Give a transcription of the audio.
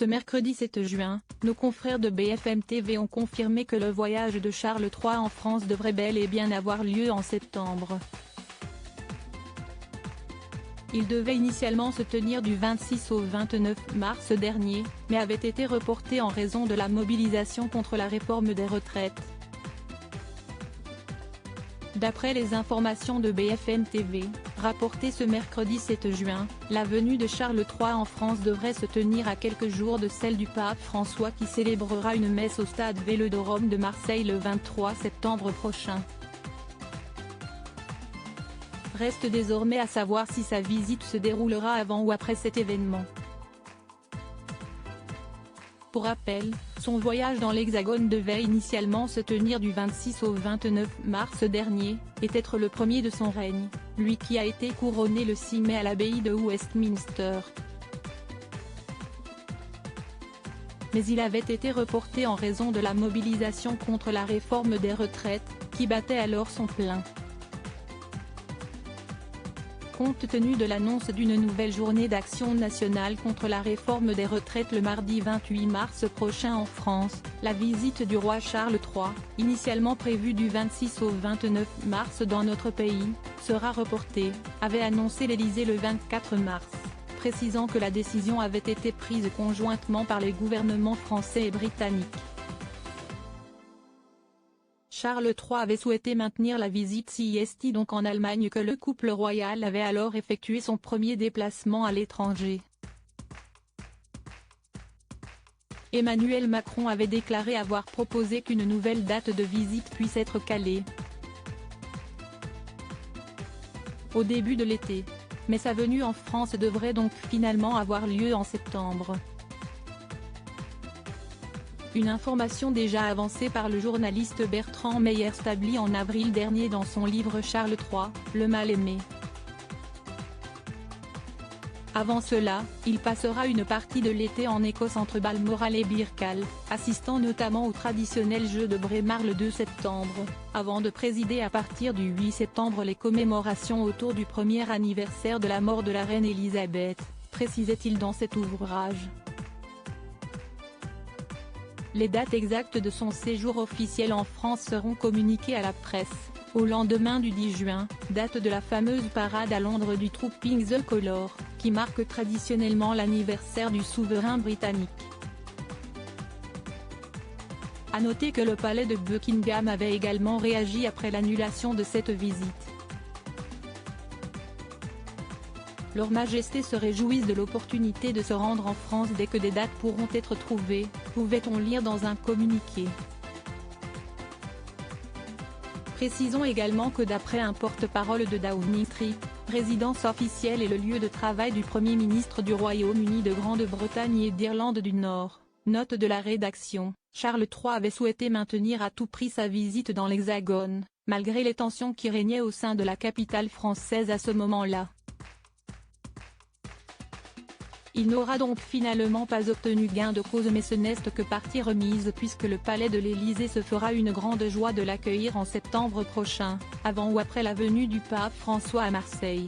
Ce mercredi 7 juin, nos confrères de BFM TV ont confirmé que le voyage de Charles III en France devrait bel et bien avoir lieu en septembre. Il devait initialement se tenir du 26 au 29 mars dernier, mais avait été reporté en raison de la mobilisation contre la réforme des retraites. D'après les informations de BFM TV, rapportées ce mercredi 7 juin, la venue de Charles III en France devrait se tenir à quelques jours de celle du pape François qui célébrera une messe au stade Vélodrome de Marseille le 23 septembre prochain. Reste désormais à savoir si sa visite se déroulera avant ou après cet événement. Pour rappel, son voyage dans l'Hexagone devait initialement se tenir du 26 au 29 mars dernier, et être le premier de son règne, lui qui a été couronné le 6 mai à l'abbaye de Westminster. Mais il avait été reporté en raison de la mobilisation contre la réforme des retraites, qui battait alors son plein. Compte tenu de l'annonce d'une nouvelle journée d'action nationale contre la réforme des retraites le mardi 28 mars prochain en France, la visite du roi Charles III, initialement prévue du 26 au 29 mars dans notre pays, sera reportée, avait annoncé l'Élysée le 24 mars, précisant que la décision avait été prise conjointement par les gouvernements français et britannique. Charles III avait souhaité maintenir la visite CIST donc en Allemagne que le couple royal avait alors effectué son premier déplacement à l'étranger. Emmanuel Macron avait déclaré avoir proposé qu'une nouvelle date de visite puisse être calée au début de l'été. Mais sa venue en France devrait donc finalement avoir lieu en septembre. Une information déjà avancée par le journaliste Bertrand Meyer-Stably en avril dernier dans son livre Charles III, le mal-aimé. Avant cela, il passera une partie de l'été en Écosse entre Balmoral et Birkall, assistant notamment au traditionnel jeu de Braemar le 2 septembre, avant de présider à partir du 8 septembre les commémorations autour du premier anniversaire de la mort de la reine Elisabeth, précisait-il dans cet ouvrage. Les dates exactes de son séjour officiel en France seront communiquées à la presse, au lendemain du 10 juin, date de la fameuse parade à Londres du Trooping the Colour, qui marque traditionnellement l'anniversaire du souverain britannique. À noter que le palais de Buckingham avait également réagi après l'annulation de cette visite. Leur Majesté se réjouissent de l'opportunité de se rendre en France dès que des dates pourront être trouvées, pouvait-on lire dans un communiqué. Précisons également que d'après un porte-parole de Downing Street, résidence officielle et le lieu de travail du Premier ministre du Royaume-Uni de Grande-Bretagne et d'Irlande du Nord, note de la rédaction, Charles III avait souhaité maintenir à tout prix sa visite dans l'Hexagone, malgré les tensions qui régnaient au sein de la capitale française à ce moment-là. Il n'aura donc finalement pas obtenu gain de cause mais ce n'est que partie remise puisque le palais de l'Élysée se fera une grande joie de l'accueillir en septembre prochain, avant ou après la venue du pape François à Marseille.